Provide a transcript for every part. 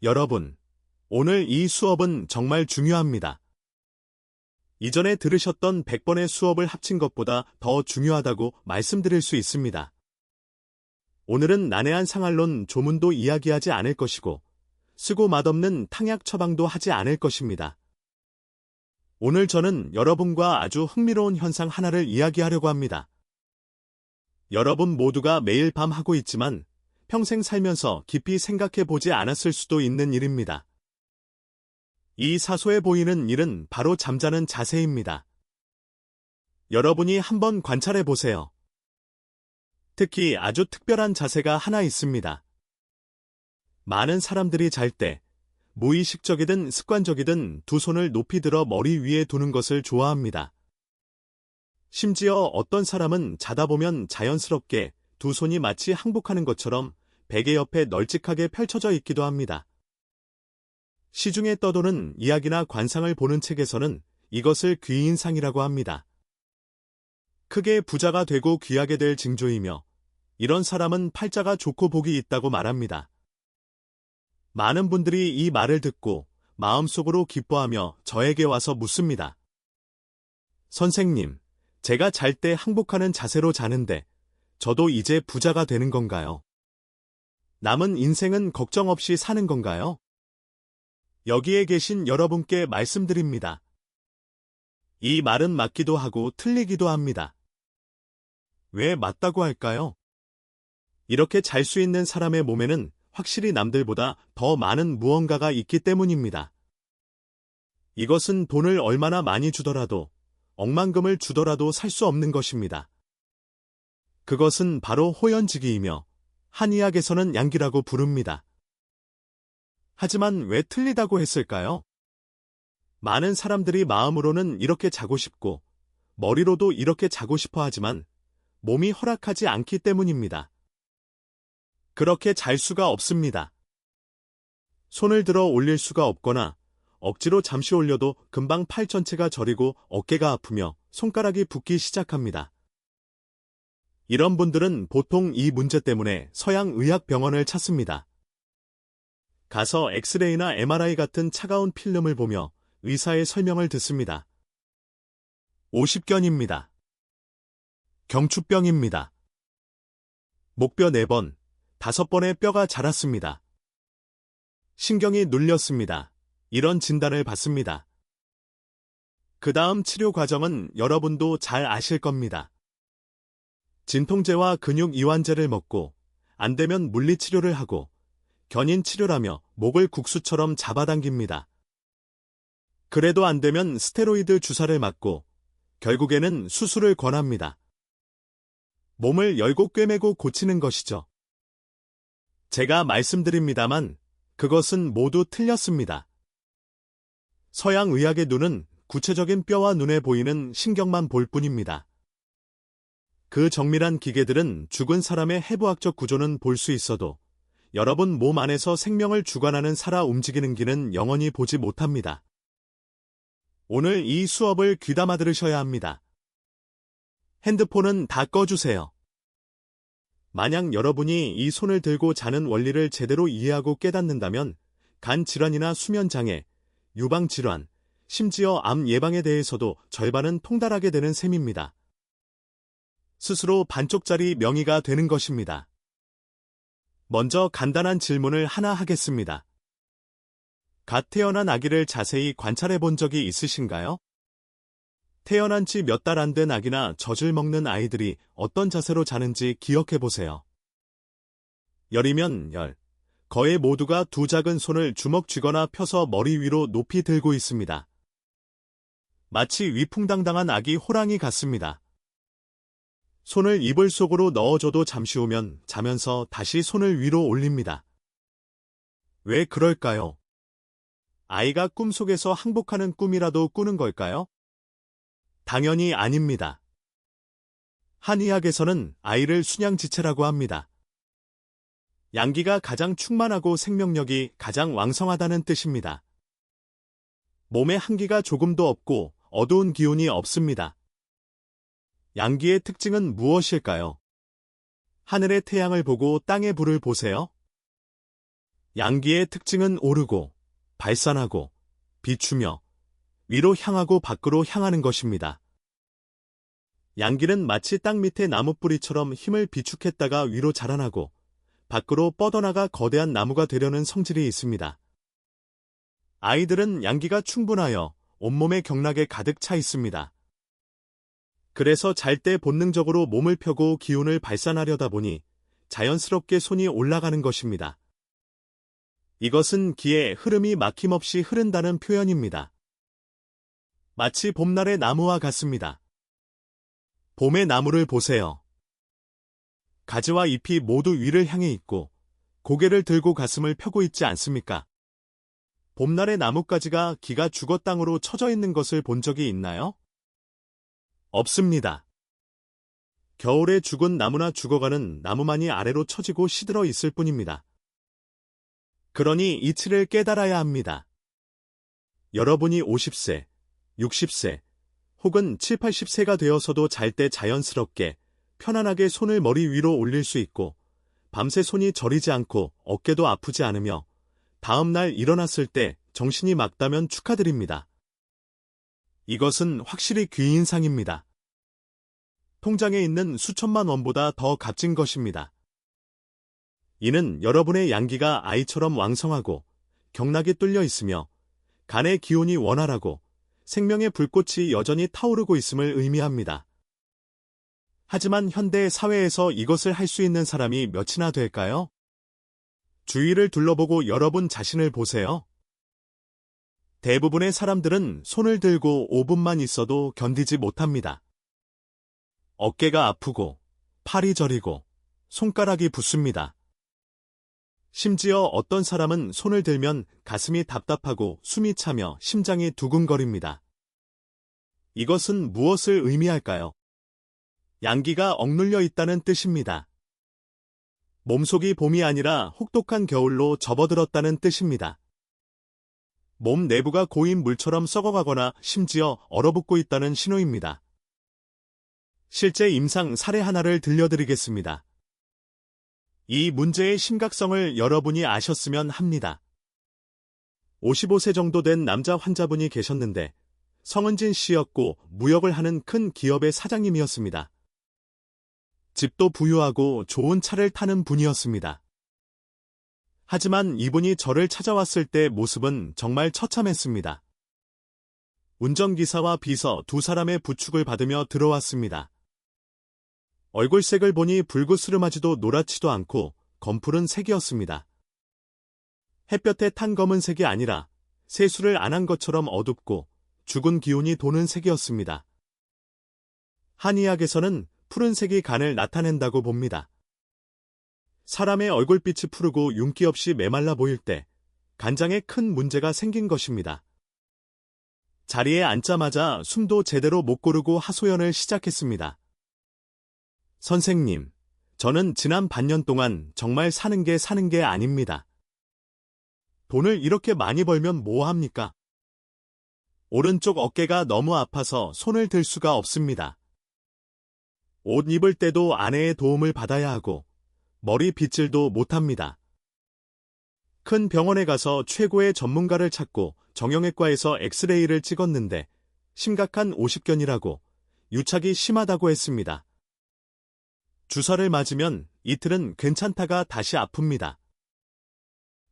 여러분, 오늘 이 수업은 정말 중요합니다. 이전에 들으셨던 100번의 수업을 합친 것보다 더 중요하다고 말씀드릴 수 있습니다. 오늘은 난해한 상할론 조문도 이야기하지 않을 것이고, 쓰고 맛없는 탕약 처방도 하지 않을 것입니다. 오늘 저는 여러분과 아주 흥미로운 현상 하나를 이야기하려고 합니다. 여러분 모두가 매일 밤 하고 있지만 평생 살면서 깊이 생각해 보지 않았을 수도 있는 일입니다. 이 사소해 보이는 일은 바로 잠자는 자세입니다. 여러분이 한번 관찰해 보세요. 특히 아주 특별한 자세가 하나 있습니다. 많은 사람들이 잘 때 무의식적이든 습관적이든 두 손을 높이 들어 머리 위에 두는 것을 좋아합니다. 심지어 어떤 사람은 자다 보면 자연스럽게 두 손이 마치 항복하는 것처럼 베개 옆에 널찍하게 펼쳐져 있기도 합니다. 시중에 떠도는 이야기나 관상을 보는 책에서는 이것을 귀인상이라고 합니다. 크게 부자가 되고 귀하게 될 징조이며 이런 사람은 팔자가 좋고 복이 있다고 말합니다. 많은 분들이 이 말을 듣고 마음속으로 기뻐하며 저에게 와서 묻습니다. 선생님, 제가 잘 때 항복하는 자세로 자는데 저도 이제 부자가 되는 건가요? 남은 인생은 걱정 없이 사는 건가요? 여기에 계신 여러분께 말씀드립니다. 이 말은 맞기도 하고 틀리기도 합니다. 왜 맞다고 할까요? 이렇게 잘 수 있는 사람의 몸에는 확실히 남들보다 더 많은 무언가가 있기 때문입니다. 이것은 돈을 얼마나 많이 주더라도, 억만금을 주더라도 살 수 없는 것입니다. 그것은 바로 호연지기이며 한의학에서는 양기라고 부릅니다. 하지만 왜 틀리다고 했을까요? 많은 사람들이 마음으로는 이렇게 자고 싶고 머리로도 이렇게 자고 싶어 하지만 몸이 허락하지 않기 때문입니다. 그렇게 잘 수가 없습니다. 손을 들어 올릴 수가 없거나 억지로 잠시 올려도 금방 팔 전체가 저리고 어깨가 아프며 손가락이 붓기 시작합니다. 이런 분들은 보통 이 문제 때문에 서양 의학병원을 찾습니다. 가서 엑스레이나 MRI 같은 차가운 필름을 보며 의사의 설명을 듣습니다. 오십견입니다. 경추병입니다. 목뼈 4번, 5번의 뼈가 자랐습니다. 신경이 눌렸습니다. 이런 진단을 받습니다. 그 다음 치료 과정은 여러분도 잘 아실 겁니다. 진통제와 근육 이완제를 먹고 안 되면 물리치료를 하고 견인 치료라며 목을 국수처럼 잡아당깁니다. 그래도 안 되면 스테로이드 주사를 맞고 결국에는 수술을 권합니다. 몸을 열고 꿰매고 고치는 것이죠. 제가 말씀드립니다만 그것은 모두 틀렸습니다. 서양 의학의 눈은 구체적인 뼈와 눈에 보이는 신경만 볼 뿐입니다. 그 정밀한 기계들은 죽은 사람의 해부학적 구조는 볼 수 있어도 여러분 몸 안에서 생명을 주관하는 살아 움직이는 기는 영원히 보지 못합니다. 오늘 이 수업을 귀담아 들으셔야 합니다. 핸드폰은 다 꺼주세요. 만약 여러분이 이 손을 들고 자는 원리를 제대로 이해하고 깨닫는다면 간 질환이나 수면 장애, 유방 질환, 심지어 암 예방에 대해서도 절반은 통달하게 되는 셈입니다. 스스로 반쪽짜리 명의가 되는 것입니다. 먼저 간단한 질문을 하나 하겠습니다. 갓 태어난 아기를 자세히 관찰해 본 적이 있으신가요? 태어난 지 몇 달 안 된 아기나 젖을 먹는 아이들이 어떤 자세로 자는지 기억해 보세요. 열이면 열, 거의 모두가 두 작은 손을 주먹 쥐거나 펴서 머리 위로 높이 들고 있습니다. 마치 위풍당당한 아기 호랑이 같습니다. 손을 이불 속으로 넣어줘도 잠시 후면 자면서 다시 손을 위로 올립니다. 왜 그럴까요? 아이가 꿈속에서 항복하는 꿈이라도 꾸는 걸까요? 당연히 아닙니다. 한의학에서는 아이를 순양지체라고 합니다. 양기가 가장 충만하고 생명력이 가장 왕성하다는 뜻입니다. 몸에 한기가 조금도 없고 어두운 기운이 없습니다. 양기의 특징은 무엇일까요? 하늘의 태양을 보고 땅의 불을 보세요. 양기의 특징은 오르고, 발산하고, 비추며, 위로 향하고 밖으로 향하는 것입니다. 양기는 마치 땅 밑의 나무뿌리처럼 힘을 비축했다가 위로 자라나고, 밖으로 뻗어나가 거대한 나무가 되려는 성질이 있습니다. 아이들은 양기가 충분하여 온몸에 경락에 가득 차 있습니다. 그래서 잘 때 본능적으로 몸을 펴고 기운을 발산하려다 보니 자연스럽게 손이 올라가는 것입니다. 이것은 기의 흐름이 막힘없이 흐른다는 표현입니다. 마치 봄날의 나무와 같습니다. 봄의 나무를 보세요. 가지와 잎이 모두 위를 향해 있고 고개를 들고 가슴을 펴고 있지 않습니까? 봄날의 나뭇가지가 기가 죽어 땅으로 처져 있는 것을 본 적이 있나요? 없습니다. 겨울에 죽은 나무나 죽어가는 나무만이 아래로 처지고 시들어 있을 뿐입니다. 그러니 이치를 깨달아야 합니다. 여러분이 50세, 60세, 혹은 7, 80세가 되어서도 잘 때 자연스럽게, 편안하게 손을 머리 위로 올릴 수 있고, 밤새 손이 저리지 않고 어깨도 아프지 않으며, 다음 날 일어났을 때 정신이 맑다면 축하드립니다. 이것은 확실히 귀인상입니다. 통장에 있는 수천만 원보다 더 값진 것입니다. 이는 여러분의 양기가 아이처럼 왕성하고 경락이 뚫려 있으며 간의 기운이 원활하고 생명의 불꽃이 여전히 타오르고 있음을 의미합니다. 하지만 현대 사회에서 이것을 할 수 있는 사람이 몇이나 될까요? 주위를 둘러보고 여러분 자신을 보세요. 대부분의 사람들은 손을 들고 5분만 있어도 견디지 못합니다. 어깨가 아프고, 팔이 저리고, 손가락이 붓습니다. 심지어 어떤 사람은 손을 들면 가슴이 답답하고 숨이 차며 심장이 두근거립니다. 이것은 무엇을 의미할까요? 양기가 억눌려 있다는 뜻입니다. 몸속이 봄이 아니라 혹독한 겨울로 접어들었다는 뜻입니다. 몸 내부가 고인 물처럼 썩어가거나 심지어 얼어붙고 있다는 신호입니다. 실제 임상 사례 하나를 들려드리겠습니다. 이 문제의 심각성을 여러분이 아셨으면 합니다. 55세 정도 된 남자 환자분이 계셨는데 성은진 씨였고 무역을 하는 큰 기업의 사장님이었습니다. 집도 부유하고 좋은 차를 타는 분이었습니다. 하지만 이분이 저를 찾아왔을 때 모습은 정말 처참했습니다. 운전기사와 비서 두 사람의 부축을 받으며 들어왔습니다. 얼굴색을 보니 불그스름하지도 노랗지도 않고 검푸른 색이었습니다. 햇볕에 탄 검은색이 아니라 세수를 안 한 것처럼 어둡고 죽은 기운이 도는 색이었습니다. 한의학에서는 푸른색이 간을 나타낸다고 봅니다. 사람의 얼굴빛이 푸르고 윤기 없이 메말라 보일 때 간장에 큰 문제가 생긴 것입니다. 자리에 앉자마자 숨도 제대로 못 고르고 하소연을 시작했습니다. 선생님, 저는 지난 반년 동안 정말 사는 게 아닙니다. 돈을 이렇게 많이 벌면 뭐 합니까? 오른쪽 어깨가 너무 아파서 손을 들 수가 없습니다. 옷 입을 때도 아내의 도움을 받아야 하고 머리 빗질도 못합니다. 큰 병원에 가서 최고의 전문가를 찾고 정형외과에서 엑스레이를 찍었는데 심각한 오십견이라고 유착이 심하다고 했습니다. 주사를 맞으면 이틀은 괜찮다가 다시 아픕니다.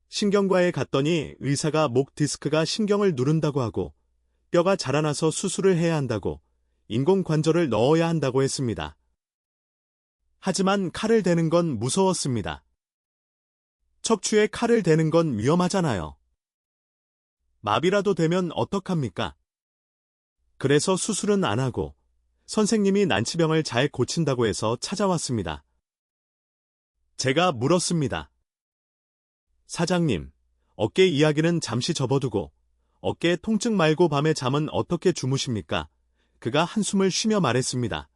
신경과에 갔더니 의사가 목 디스크가 신경을 누른다고 하고 뼈가 자라나서 수술을 해야 한다고 인공관절을 넣어야 한다고 했습니다. 하지만 칼을 대는 건 무서웠습니다. 척추에 칼을 대는 건 위험하잖아요. 마비라도 되면 어떡합니까? 그래서 수술은 안 하고 선생님이 난치병을 잘 고친다고 해서 찾아왔습니다. 제가 물었습니다. 사장님, 어깨 이야기는 잠시 접어두고 어깨 통증 말고 밤에 잠은 어떻게 주무십니까? 그가 한숨을 쉬며 말했습니다.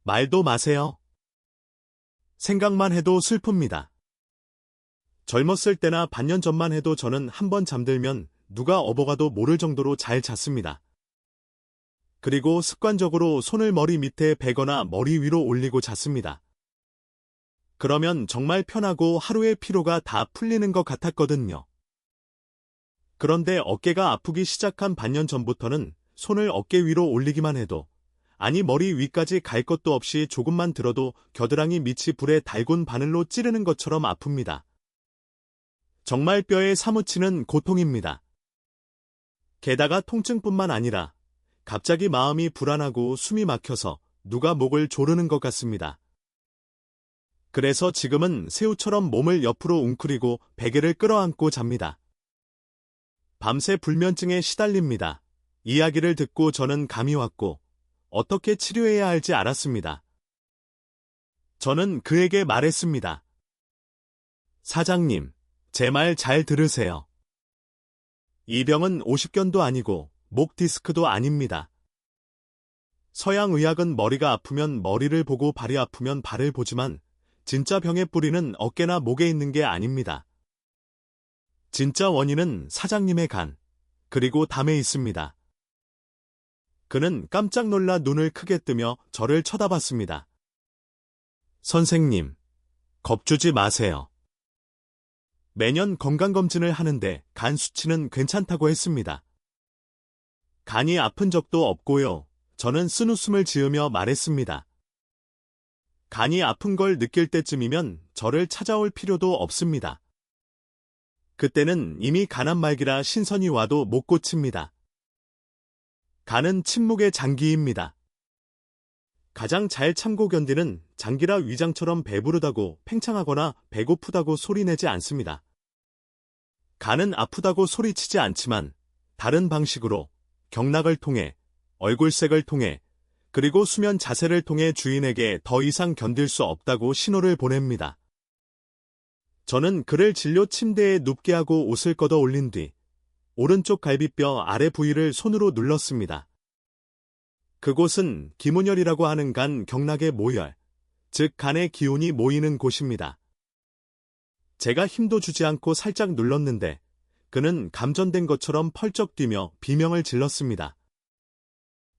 말도 마세요. 생각만 해도 슬픕니다. 젊었을 때나 반년 전만 해도 저는 한번 잠들면 누가 업어가도 모를 정도로 잘 잤습니다. 그리고 습관적으로 손을 머리 밑에 베거나 머리 위로 올리고 잤습니다. 그러면 정말 편하고 하루의 피로가 다 풀리는 것 같았거든요. 그런데 어깨가 아프기 시작한 반년 전부터는 손을 어깨 위로 올리기만 해도, 아니 머리 위까지 갈 것도 없이 조금만 들어도 겨드랑이 밑이 불에 달군 바늘로 찌르는 것처럼 아픕니다. 정말 뼈에 사무치는 고통입니다. 게다가 통증뿐만 아니라 갑자기 마음이 불안하고 숨이 막혀서 누가 목을 조르는 것 같습니다. 그래서 지금은 새우처럼 몸을 옆으로 웅크리고 베개를 끌어안고 잡니다. 밤새 불면증에 시달립니다. 이야기를 듣고 저는 감이 왔고 어떻게 치료해야 할지 알았습니다. 저는 그에게 말했습니다. 사장님, 제 말 잘 들으세요. 이 병은 오십견도 아니고 목 디스크도 아닙니다. 서양 의학은 머리가 아프면 머리를 보고 발이 아프면 발을 보지만 진짜 병의 뿌리는 어깨나 목에 있는 게 아닙니다. 진짜 원인은 사장님의 간, 그리고 담에 있습니다. 그는 깜짝 놀라 눈을 크게 뜨며 저를 쳐다봤습니다. 선생님, 겁주지 마세요. 매년 건강검진을 하는데 간 수치는 괜찮다고 했습니다. 간이 아픈 적도 없고요. 저는 쓴웃음을 지으며 말했습니다. 간이 아픈 걸 느낄 때쯤이면 저를 찾아올 필요도 없습니다. 그때는 이미 간암 말기라 신선이 와도 못 고칩니다. 간은 침묵의 장기입니다. 가장 잘 참고 견디는 장기라 위장처럼 배부르다고 팽창하거나 배고프다고 소리내지 않습니다. 간은 아프다고 소리치지 않지만 다른 방식으로 경락을 통해, 얼굴색을 통해, 그리고 수면 자세를 통해 주인에게 더 이상 견딜 수 없다고 신호를 보냅니다. 저는 그를 진료 침대에 눕게 하고 옷을 걷어 올린 뒤 오른쪽 갈비뼈 아래 부위를 손으로 눌렀습니다. 그곳은 기문혈이라고 하는 간 경락의 모혈, 즉 간의 기운이 모이는 곳입니다. 제가 힘도 주지 않고 살짝 눌렀는데 그는 감전된 것처럼 펄쩍 뛰며 비명을 질렀습니다.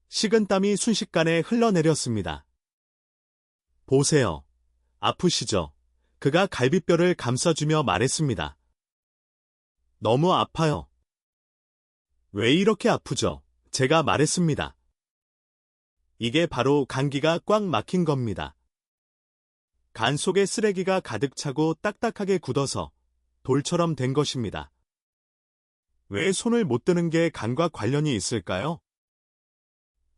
식은땀이 순식간에 흘러내렸습니다. 보세요. 아프시죠? 그가 갈비뼈를 감싸주며 말했습니다. 너무 아파요. 왜 이렇게 아프죠? 제가 말했습니다. 이게 바로 감기가 꽉 막힌 겁니다. 간 속에 쓰레기가 가득 차고 딱딱하게 굳어서 돌처럼 된 것입니다. 왜 손을 못 드는 게 간과 관련이 있을까요?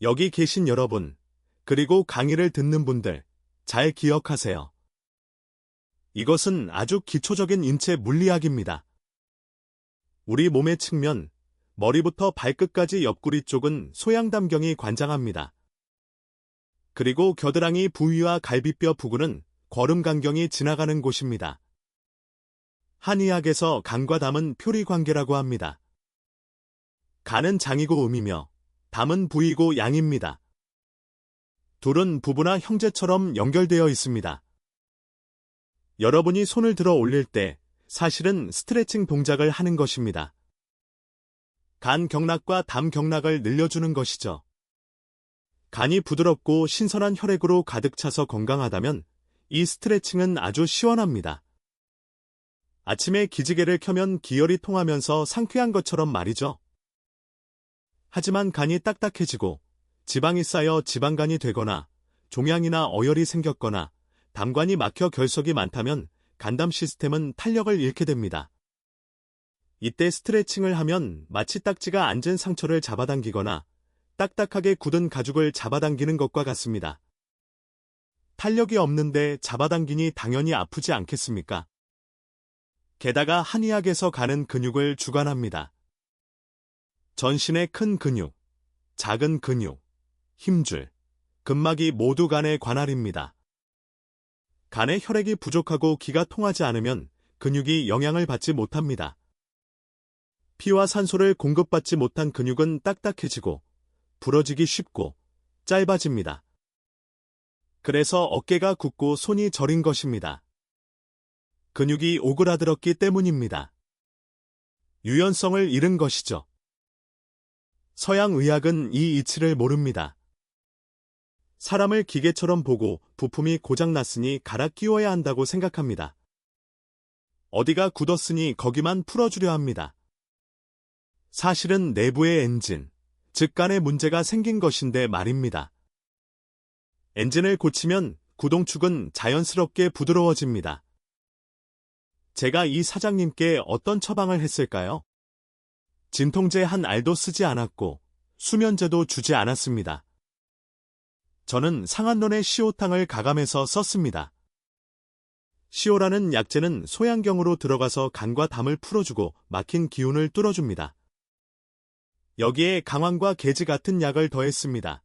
여기 계신 여러분, 그리고 강의를 듣는 분들, 잘 기억하세요. 이것은 아주 기초적인 인체 물리학입니다. 우리 몸의 측면, 머리부터 발끝까지 옆구리 쪽은 소양담경이 관장합니다. 그리고 겨드랑이 부위와 갈비뼈 부근은 거름간경이 지나가는 곳입니다. 한의학에서 간과 담은 표리관계라고 합니다. 간은 장이고 음이며 담은 부이고 양입니다. 둘은 부부나 형제처럼 연결되어 있습니다. 여러분이 손을 들어 올릴 때 사실은 스트레칭 동작을 하는 것입니다. 간 경락과 담 경락을 늘려주는 것이죠. 간이 부드럽고 신선한 혈액으로 가득 차서 건강하다면 이 스트레칭은 아주 시원합니다. 아침에 기지개를 켜면 기혈이 통하면서 상쾌한 것처럼 말이죠. 하지만 간이 딱딱해지고 지방이 쌓여 지방간이 되거나 종양이나 어혈이 생겼거나 담관이 막혀 결석이 많다면 간담 시스템은 탄력을 잃게 됩니다. 이때 스트레칭을 하면 마치 딱지가 앉은 상처를 잡아당기거나 딱딱하게 굳은 가죽을 잡아당기는 것과 같습니다. 탄력이 없는데 잡아당기니 당연히 아프지 않겠습니까? 게다가 한의학에서 간은 근육을 주관합니다. 전신의 큰 근육, 작은 근육, 힘줄, 근막이 모두 간의 관할입니다. 간에 혈액이 부족하고 기가 통하지 않으면 근육이 영향을 받지 못합니다. 피와 산소를 공급받지 못한 근육은 딱딱해지고 부러지기 쉽고 짧아집니다. 그래서 어깨가 굳고 손이 저린 것입니다. 근육이 오그라들었기 때문입니다. 유연성을 잃은 것이죠. 서양 의학은 이 이치를 모릅니다. 사람을 기계처럼 보고 부품이 고장났으니 갈아 끼워야 한다고 생각합니다. 어디가 굳었으니 거기만 풀어주려 합니다. 사실은 내부의 엔진, 즉 간에 문제가 생긴 것인데 말입니다. 엔진을 고치면 구동축은 자연스럽게 부드러워집니다. 제가 이 사장님께 어떤 처방을 했을까요? 진통제 한 알도 쓰지 않았고 수면제도 주지 않았습니다. 저는 상한론의 시오탕을 가감해서 썼습니다. 시오라는 약재는 소양경으로 들어가서 간과 담을 풀어주고 막힌 기운을 뚫어줍니다. 여기에 강황과 계지 같은 약을 더했습니다.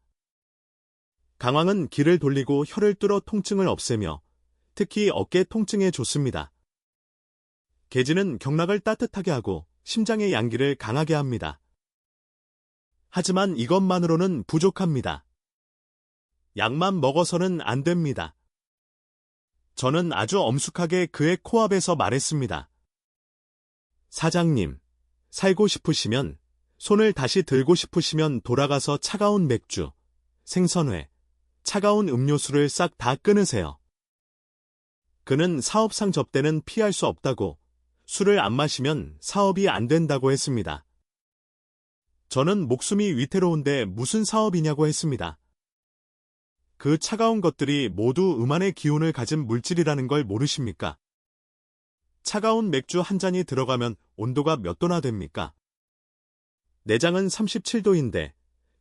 강황은 기를 돌리고 혀를 뚫어 통증을 없애며 특히 어깨 통증에 좋습니다. 계지는 경락을 따뜻하게 하고 심장의 양기를 강하게 합니다. 하지만 이것만으로는 부족합니다. 약만 먹어서는 안 됩니다. 저는 아주 엄숙하게 그의 코앞에서 말했습니다. 사장님, 살고 싶으시면, 손을 다시 들고 싶으시면 돌아가서 차가운 맥주, 생선회, 차가운 음료수를 싹 다 끊으세요. 그는 사업상 접대는 피할 수 없다고, 술을 안 마시면 사업이 안 된다고 했습니다. 저는 목숨이 위태로운데 무슨 사업이냐고 했습니다. 그 차가운 것들이 모두 음안의 기운을 가진 물질이라는 걸 모르십니까? 차가운 맥주 한 잔이 들어가면 온도가 몇 도나 됩니까? 내장은 37도인데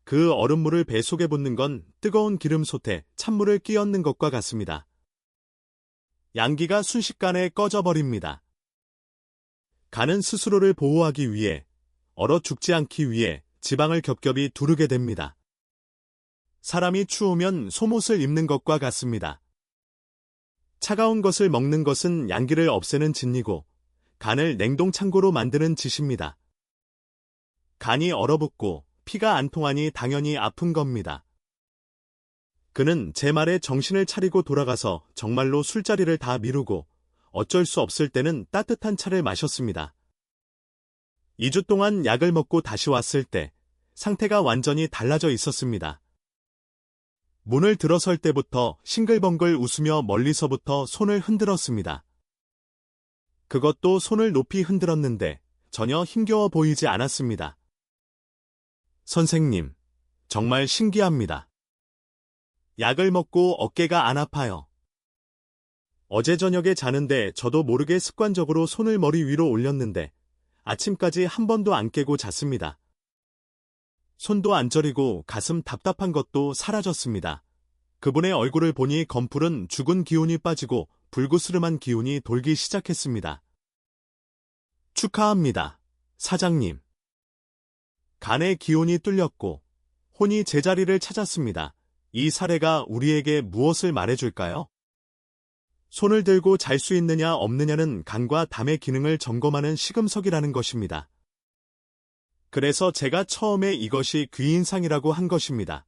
그 얼음물을 배 속에 붓는 건 뜨거운 기름솥에 찬물을 끼얹는 것과 같습니다. 양기가 순식간에 꺼져버립니다. 간은 스스로를 보호하기 위해, 얼어 죽지 않기 위해 지방을 겹겹이 두르게 됩니다. 사람이 추우면 속옷을 입는 것과 같습니다. 차가운 것을 먹는 것은 양기를 없애는 짓이고 간을 냉동창고로 만드는 짓입니다. 간이 얼어붙고 피가 안 통하니 당연히 아픈 겁니다. 그는 제 말에 정신을 차리고 돌아가서 정말로 술자리를 다 미루고 어쩔 수 없을 때는 따뜻한 차를 마셨습니다. 2주 동안 약을 먹고 다시 왔을 때 상태가 완전히 달라져 있었습니다. 문을 들어설 때부터 싱글벙글 웃으며 멀리서부터 손을 흔들었습니다. 그것도 손을 높이 흔들었는데 전혀 힘겨워 보이지 않았습니다. 선생님, 정말 신기합니다. 약을 먹고 어깨가 안 아파요. 어제 저녁에 자는데 저도 모르게 습관적으로 손을 머리 위로 올렸는데 아침까지 한 번도 안 깨고 잤습니다. 손도 안 저리고 가슴 답답한 것도 사라졌습니다. 그분의 얼굴을 보니 검풀은 죽은 기운이 빠지고 불그스름한 기운이 돌기 시작했습니다. 축하합니다, 사장님. 간의 기운이 뚫렸고 혼이 제자리를 찾았습니다. 이 사례가 우리에게 무엇을 말해줄까요? 손을 들고 잘 수 있느냐 없느냐는 간과 담의 기능을 점검하는 시금석이라는 것입니다. 그래서 제가 처음에 이것이 귀인상이라고 한 것입니다.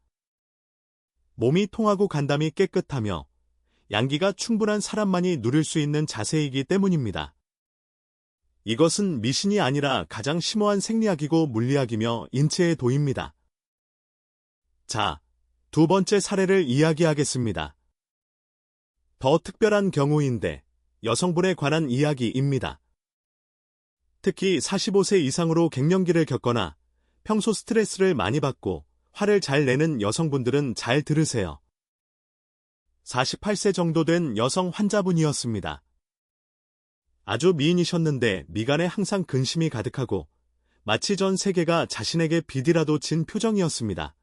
몸이 통하고 간담이 깨끗하며 양기가 충분한 사람만이 누릴 수 있는 자세이기 때문입니다. 이것은 미신이 아니라 가장 심오한 생리학이고 물리학이며 인체의 도입니다. 자, 두 번째 사례를 이야기하겠습니다. 더 특별한 경우인데 여성분에 관한 이야기입니다. 특히 45세 이상으로 갱년기를 겪거나 평소 스트레스를 많이 받고 화를 잘 내는 여성분들은 잘 들으세요. 48세 정도 된 여성 환자분이었습니다. 아주 미인이셨는데 미간에 항상 근심이 가득하고 마치 전 세계가 자신에게 빚이라도 진 표정이었습니다.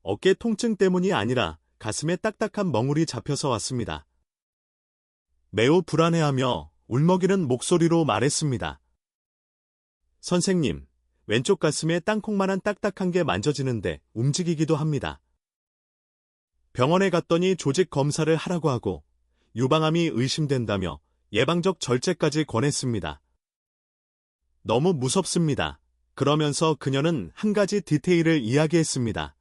어깨 통증 때문이 아니라 가슴에 딱딱한 멍울이 잡혀서 왔습니다. 매우 불안해하며 울먹이는 목소리로 말했습니다. 선생님, 왼쪽 가슴에 땅콩만한 딱딱한 게 만져지는데 움직이기도 합니다. 병원에 갔더니 조직 검사를 하라고 하고 유방암이 의심된다며 예방적 절제까지 권했습니다. 너무 무섭습니다. 그러면서 그녀는 한 가지 디테일을 이야기했습니다.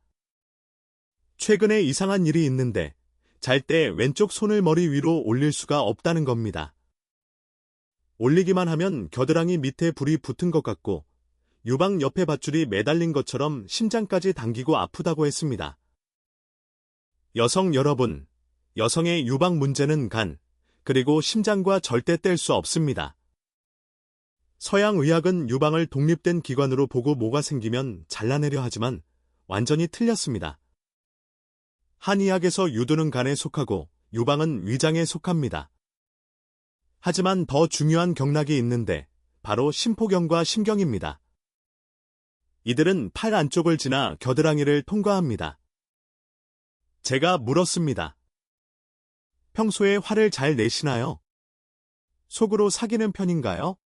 최근에 이상한 일이 있는데 잘 때 왼쪽 손을 머리 위로 올릴 수가 없다는 겁니다. 올리기만 하면 겨드랑이 밑에 불이 붙은 것 같고 유방 옆에 밧줄이 매달린 것처럼 심장까지 당기고 아프다고 했습니다. 여성 여러분, 여성의 유방 문제는 간, 그리고 심장과 절대 뗄 수 없습니다. 서양 의학은 유방을 독립된 기관으로 보고 뭐가 생기면 잘라내려 하지만 완전히 틀렸습니다. 한의학에서 유두는 간에 속하고 유방은 위장에 속합니다. 하지만 더 중요한 경락이 있는데 바로 심포경과 심경입니다. 이들은 팔 안쪽을 지나 겨드랑이를 통과합니다. 제가 물었습니다. 평소에 화를 잘 내시나요? 속으로 사귀는 편인가요?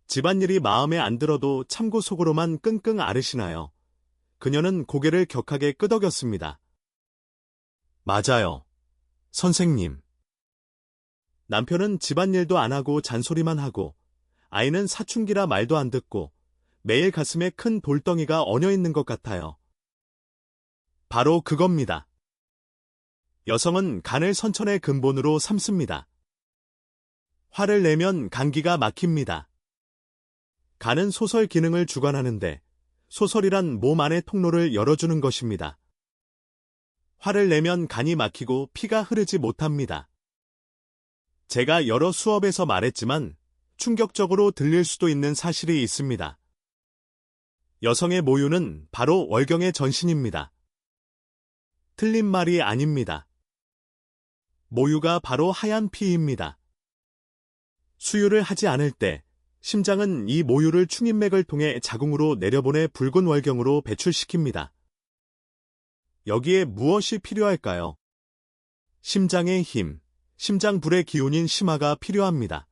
집안일이 마음에 안 들어도 참고 속으로만 끙끙 앓으시나요? 그녀는 고개를 격하게 끄덕였습니다. 맞아요, 선생님. 남편은 집안일도 안 하고 잔소리만 하고 아이는 사춘기라 말도 안 듣고 매일 가슴에 큰 돌덩이가 얹어 있는 것 같아요. 바로 그겁니다. 여성은 간을 선천의 근본으로 삼습니다. 화를 내면 간기가 막힙니다. 간은 소설 기능을 주관하는데 소설이란 몸 안의 통로를 열어주는 것입니다. 화를 내면 간이 막히고 피가 흐르지 못합니다. 제가 여러 수업에서 말했지만 충격적으로 들릴 수도 있는 사실이 있습니다. 여성의 모유는 바로 월경의 전신입니다. 틀린 말이 아닙니다. 모유가 바로 하얀 피입니다. 수유를 하지 않을 때 심장은 이 모유를 충인맥을 통해 자궁으로 내려보내 붉은 월경으로 배출시킵니다. 여기에 무엇이 필요할까요? 심장의 힘, 심장불의 기운인 심화가 필요합니다.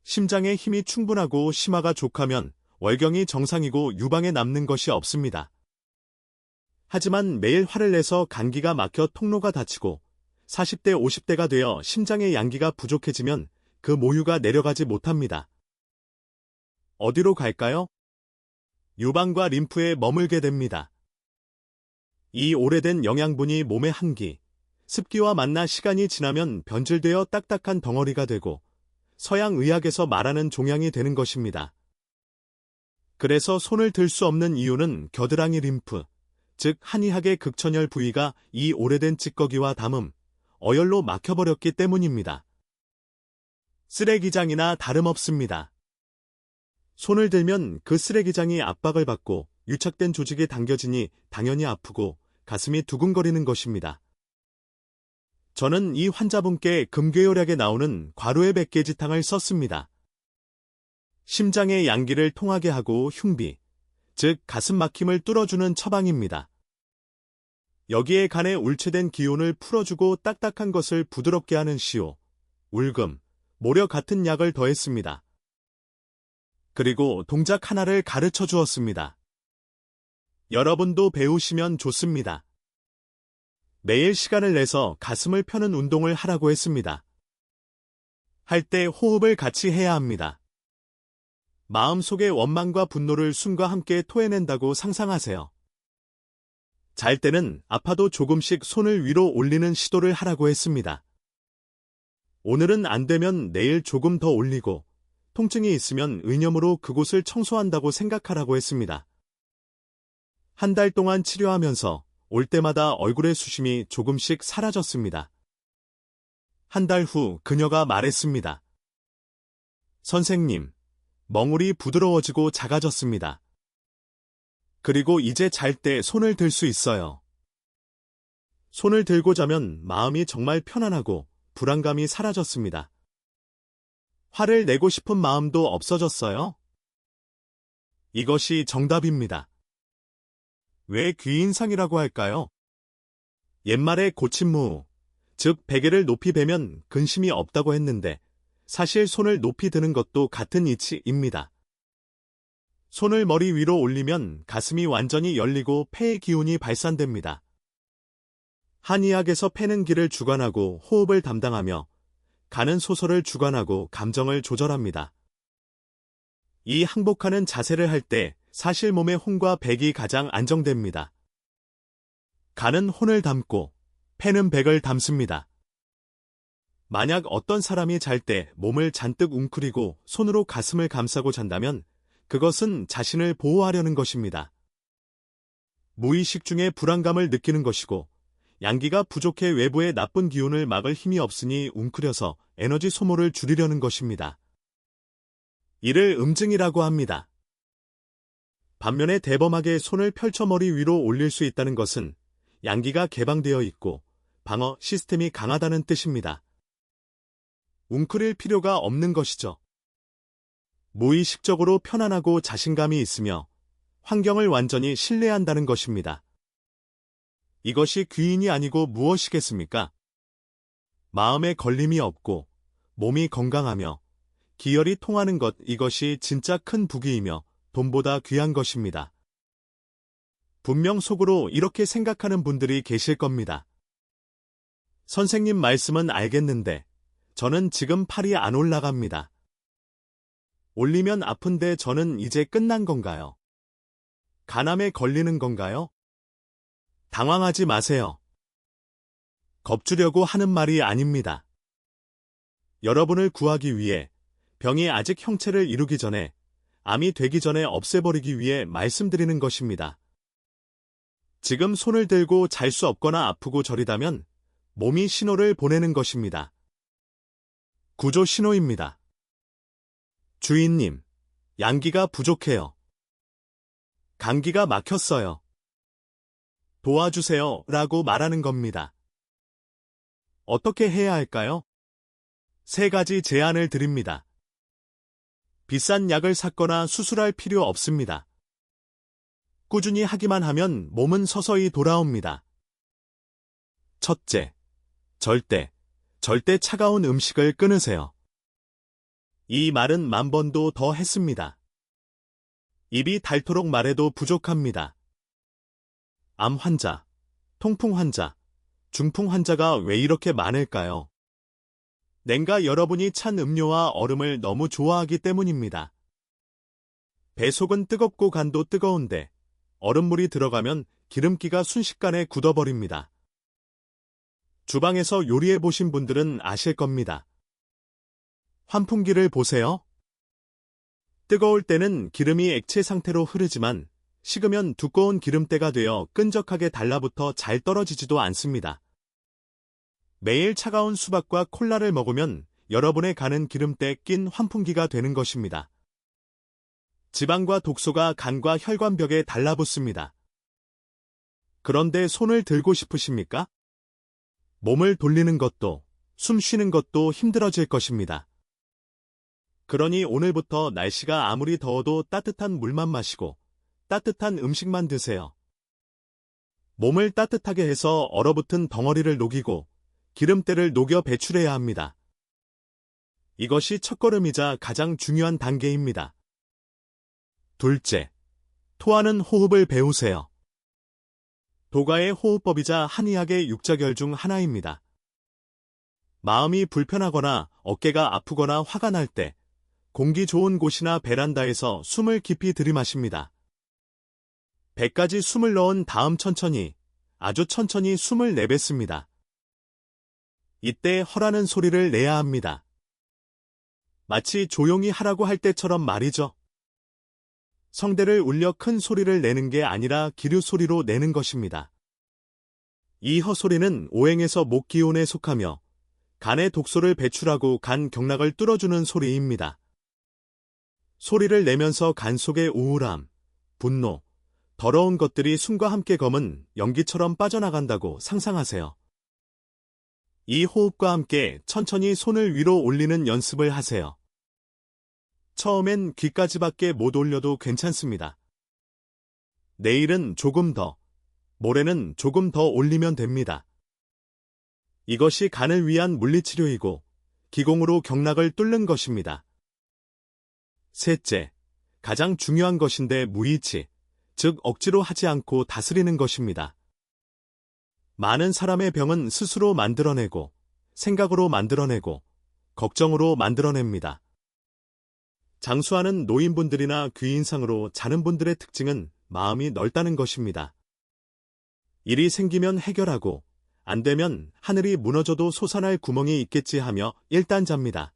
심장의 힘이 충분하고 심화가 족하면 월경이 정상이고 유방에 남는 것이 없습니다. 하지만 매일 화를 내서 간기가 막혀 통로가 닫히고 40대, 50대가 되어 심장의 양기가 부족해지면 그 모유가 내려가지 못합니다. 어디로 갈까요? 유방과 림프에 머물게 됩니다. 이 오래된 영양분이 몸의 한기, 습기와 만나 시간이 지나면 변질되어 딱딱한 덩어리가 되고 서양 의학에서 말하는 종양이 되는 것입니다. 그래서 손을 들 수 없는 이유는 겨드랑이 림프, 즉 한의학의 극천열 부위가 이 오래된 찌꺼기와 담음, 어혈로 막혀버렸기 때문입니다. 쓰레기장이나 다름없습니다. 손을 들면 그 쓰레기장이 압박을 받고 유착된 조직이 당겨지니 당연히 아프고 가슴이 두근거리는 것입니다. 저는 이 환자분께 금괴혈약에 나오는 과로의 백개지탕을 썼습니다. 심장의 양기를 통하게 하고 흉비, 즉 가슴 막힘을 뚫어주는 처방입니다. 여기에 간에 울체된 기운을 풀어주고 딱딱한 것을 부드럽게 하는 시오, 울금, 모려 같은 약을 더했습니다. 그리고 동작 하나를 가르쳐 주었습니다. 여러분도 배우시면 좋습니다. 매일 시간을 내서 가슴을 펴는 운동을 하라고 했습니다. 할 때 호흡을 같이 해야 합니다. 마음속의 원망과 분노를 숨과 함께 토해낸다고 상상하세요. 잘 때는 아파도 조금씩 손을 위로 올리는 시도를 하라고 했습니다. 오늘은 안 되면 내일 조금 더 올리고 통증이 있으면 의념으로 그곳을 청소한다고 생각하라고 했습니다. 한 달 동안 치료하면서 올 때마다 얼굴의 수심이 조금씩 사라졌습니다. 한 달 후 그녀가 말했습니다. 선생님, 멍울이 부드러워지고 작아졌습니다. 그리고 이제 잘 때 손을 들 수 있어요. 손을 들고 자면 마음이 정말 편안하고 불안감이 사라졌습니다. 화를 내고 싶은 마음도 없어졌어요? 이것이 정답입니다. 왜 귀인상이라고 할까요? 옛말에 고친무, 즉 베개를 높이 베면 근심이 없다고 했는데 사실 손을 높이 드는 것도 같은 이치입니다. 손을 머리 위로 올리면 가슴이 완전히 열리고 폐의 기운이 발산됩니다. 한의학에서 폐는 기를 주관하고 호흡을 담당하며 간은 소설을 주관하고 감정을 조절합니다. 이 항복하는 자세를 할 때 사실 몸의 혼과 백이 가장 안정됩니다. 간은 혼을 담고 폐는 백을 담습니다. 만약 어떤 사람이 잘 때 몸을 잔뜩 웅크리고 손으로 가슴을 감싸고 잔다면 그것은 자신을 보호하려는 것입니다. 무의식 중에 불안감을 느끼는 것이고 양기가 부족해 외부의 나쁜 기운을 막을 힘이 없으니 웅크려서 에너지 소모를 줄이려는 것입니다. 이를 음증이라고 합니다. 반면에 대범하게 손을 펼쳐 머리 위로 올릴 수 있다는 것은 양기가 개방되어 있고 방어 시스템이 강하다는 뜻입니다. 웅크릴 필요가 없는 것이죠. 무의식적으로 편안하고 자신감이 있으며 환경을 완전히 신뢰한다는 것입니다. 이것이 귀인이 아니고 무엇이겠습니까? 마음에 걸림이 없고 몸이 건강하며 기혈이 통하는 것, 이것이 진짜 큰 부귀이며 돈보다 귀한 것입니다. 분명 속으로 이렇게 생각하는 분들이 계실 겁니다. 선생님 말씀은 알겠는데 저는 지금 팔이 안 올라갑니다. 올리면 아픈데 저는 이제 끝난 건가요? 간암에 걸리는 건가요? 당황하지 마세요. 겁주려고 하는 말이 아닙니다. 여러분을 구하기 위해 병이 아직 형체를 이루기 전에, 암이 되기 전에 없애버리기 위해 말씀드리는 것입니다. 지금 손을 들고 잘 수 없거나 아프고 저리다면 몸이 신호를 보내는 것입니다. 구조 신호입니다. 주인님, 양기가 부족해요. 감기가 막혔어요. 도와주세요 라고 말하는 겁니다. 어떻게 해야 할까요? 3가지 제안을 드립니다. 비싼 약을 샀거나 수술할 필요 없습니다. 꾸준히 하기만 하면 몸은 서서히 돌아옵니다. 첫째, 절대 차가운 음식을 끊으세요. 이 말은 10,000번도 더 했습니다. 입이 닳도록 말해도 부족합니다. 암 환자, 통풍 환자, 중풍 환자가 왜 이렇게 많을까요? 냉가 여러분이 찬 음료와 얼음을 너무 좋아하기 때문입니다. 배 속은 뜨겁고 간도 뜨거운데 얼음물이 들어가면 기름기가 순식간에 굳어버립니다. 주방에서 요리해 보신 분들은 아실 겁니다. 환풍기를 보세요. 뜨거울 때는 기름이 액체 상태로 흐르지만 식으면 두꺼운 기름때가 되어 끈적하게 달라붙어 잘 떨어지지도 않습니다. 매일 차가운 수박과 콜라를 먹으면 여러분의 간은 기름때 낀 환풍기가 되는 것입니다. 지방과 독소가 간과 혈관벽에 달라붙습니다. 그런데 손을 들고 싶으십니까? 몸을 돌리는 것도, 숨 쉬는 것도 힘들어질 것입니다. 그러니 오늘부터 날씨가 아무리 더워도 따뜻한 물만 마시고 따뜻한 음식만 드세요. 몸을 따뜻하게 해서 얼어붙은 덩어리를 녹이고 기름때를 녹여 배출해야 합니다. 이것이 첫걸음이자 가장 중요한 단계입니다. 둘째, 토하는 호흡을 배우세요. 도가의 호흡법이자 한의학의 육자결 중 하나입니다. 마음이 불편하거나 어깨가 아프거나 화가 날 때 공기 좋은 곳이나 베란다에서 숨을 깊이 들이마십니다. 배까지 숨을 넣은 다음 천천히, 아주 천천히 숨을 내뱉습니다. 이때 허라는 소리를 내야 합니다. 마치 조용히 하라고 할 때처럼 말이죠. 성대를 울려 큰 소리를 내는 게 아니라 기류 소리로 내는 것입니다. 이 허소리는 오행에서 목 기운에 속하며 간의 독소를 배출하고 간 경락을 뚫어주는 소리입니다. 소리를 내면서 간 속의 우울함, 분노, 더러운 것들이 숨과 함께 검은 연기처럼 빠져나간다고 상상하세요. 이 호흡과 함께 천천히 손을 위로 올리는 연습을 하세요. 처음엔 귀까지밖에 못 올려도 괜찮습니다. 내일은 조금 더, 모레는 조금 더 올리면 됩니다. 이것이 간을 위한 물리치료이고 기공으로 경락을 뚫는 것입니다. 셋째, 가장 중요한 것인데 무의치, 즉 억지로 하지 않고 다스리는 것입니다. 많은 사람의 병은 스스로 만들어내고, 생각으로 만들어내고, 걱정으로 만들어냅니다. 장수하는 노인분들이나 귀인상으로 자는 분들의 특징은 마음이 넓다는 것입니다. 일이 생기면 해결하고, 안 되면 하늘이 무너져도 솟아날 구멍이 있겠지 하며 일단 잡니다.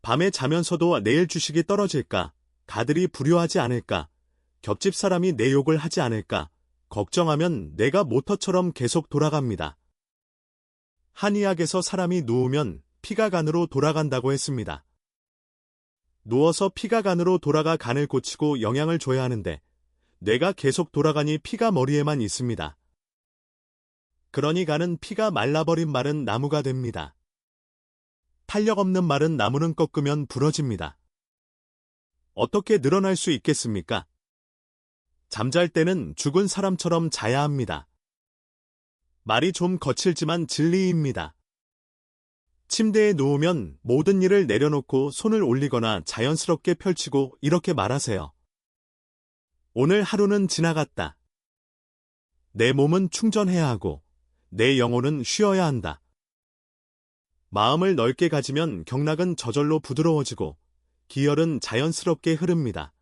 밤에 자면서도 내일 주식이 떨어질까, 가들이 불효하지 않을까, 겹집 사람이 내 욕을 하지 않을까, 걱정하면 뇌가 모터처럼 계속 돌아갑니다. 한의학에서 사람이 누우면 피가 간으로 돌아간다고 했습니다. 누워서 피가 간으로 돌아가 간을 고치고 영양을 줘야 하는데 뇌가 계속 돌아가니 피가 머리에만 있습니다. 그러니 간은 피가 말라버린 말은 나무가 됩니다. 탄력 없는 말은 나무는 꺾으면 부러집니다. 어떻게 늘어날 수 있겠습니까? 잠잘 때는 죽은 사람처럼 자야 합니다. 말이 좀 거칠지만 진리입니다. 침대에 누우면 모든 일을 내려놓고 손을 올리거나 자연스럽게 펼치고 이렇게 말하세요. 오늘 하루는 지나갔다. 내 몸은 충전해야 하고 내 영혼은 쉬어야 한다. 마음을 넓게 가지면 경락은 저절로 부드러워지고 기혈은 자연스럽게 흐릅니다.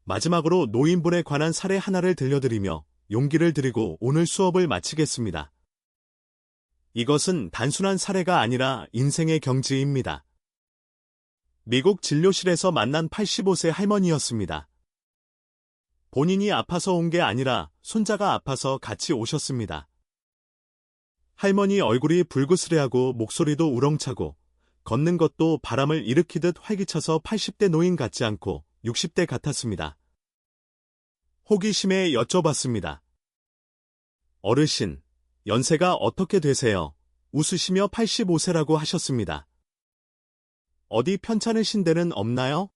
마지막으로 노인분에 관한 사례 하나를 들려드리며 용기를 드리고 오늘 수업을 마치겠습니다. 이것은 단순한 사례가 아니라 인생의 경지입니다. 미국 진료실에서 만난 85세 할머니였습니다. 본인이 아파서 온 게 아니라 손자가 아파서 같이 오셨습니다. 할머니 얼굴이 불그스레하고 목소리도 우렁차고 걷는 것도 바람을 일으키듯 활기차서 80대 노인 같지 않고 60대 같았습니다. 호기심에 여쭤봤습니다. 어르신, 연세가 어떻게 되세요? 웃으시며 85세라고 하셨습니다. 어디 편찮으신 데는 없나요?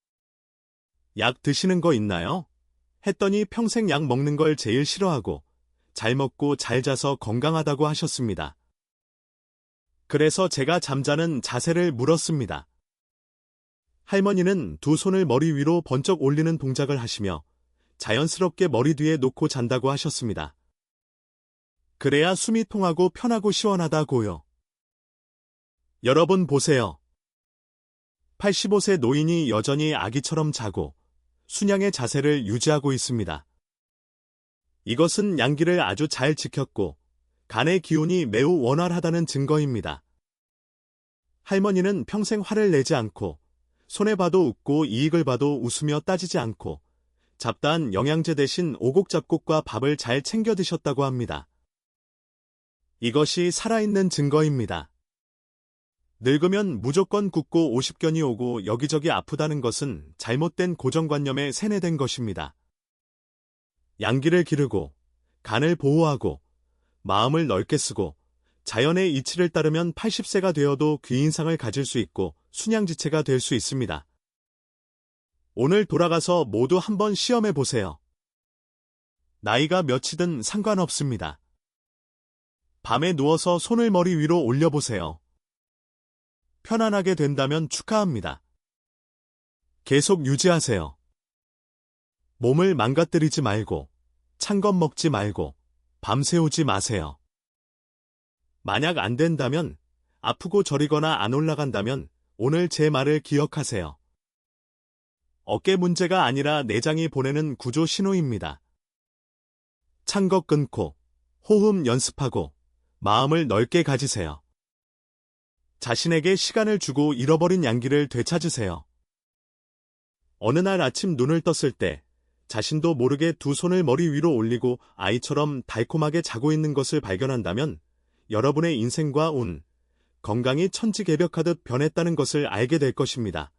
약 드시는 거 있나요? 했더니 평생 약 먹는 걸 제일 싫어하고 잘 먹고 잘 자서 건강하다고 하셨습니다. 그래서 제가 잠자는 자세를 물었습니다. 할머니는 두 손을 머리 위로 번쩍 올리는 동작을 하시며 자연스럽게 머리 뒤에 놓고 잔다고 하셨습니다. 그래야 숨이 통하고 편하고 시원하다고요. 여러분 보세요. 85세 노인이 여전히 아기처럼 자고 순양의 자세를 유지하고 있습니다. 이것은 양기를 아주 잘 지켰고 간의 기운이 매우 원활하다는 증거입니다. 할머니는 평생 화를 내지 않고 손해 봐도 웃고 이익을 봐도 웃으며 따지지 않고 잡다한 영양제 대신 오곡잡곡과 밥을 잘 챙겨 드셨다고 합니다. 이것이 살아있는 증거입니다. 늙으면 무조건 굳고 50견이 오고 여기저기 아프다는 것은 잘못된 고정관념에 세뇌된 것입니다. 양기를 기르고 간을 보호하고 마음을 넓게 쓰고 자연의 이치를 따르면 80세가 되어도 귀인상을 가질 수 있고 순양지체가 될 수 있습니다. 오늘 돌아가서 모두 한번 시험해 보세요. 나이가 몇이든 상관없습니다. 밤에 누워서 손을 머리 위로 올려보세요. 편안하게 된다면 축하합니다. 계속 유지하세요. 몸을 망가뜨리지 말고 찬 것 먹지 말고 밤새우지 마세요. 만약 안 된다면 아프고 저리거나 안 올라간다면 오늘 제 말을 기억하세요. 어깨 문제가 아니라 내장이 보내는 구조 신호입니다. 찬 것 끊고 호흡 연습하고 마음을 넓게 가지세요. 자신에게 시간을 주고 잃어버린 양기를 되찾으세요. 어느 날 아침 눈을 떴을 때 자신도 모르게 두 손을 머리 위로 올리고 아이처럼 달콤하게 자고 있는 것을 발견한다면 여러분의 인생과 운, 건강이 천지개벽하듯 변했다는 것을 알게 될 것입니다.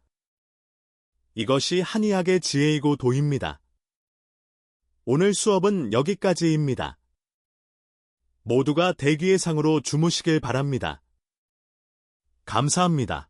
이것이 한의학의 지혜이고 도입니다. 오늘 수업은 여기까지입니다. 모두가 대기의 상으로 주무시길 바랍니다. 감사합니다.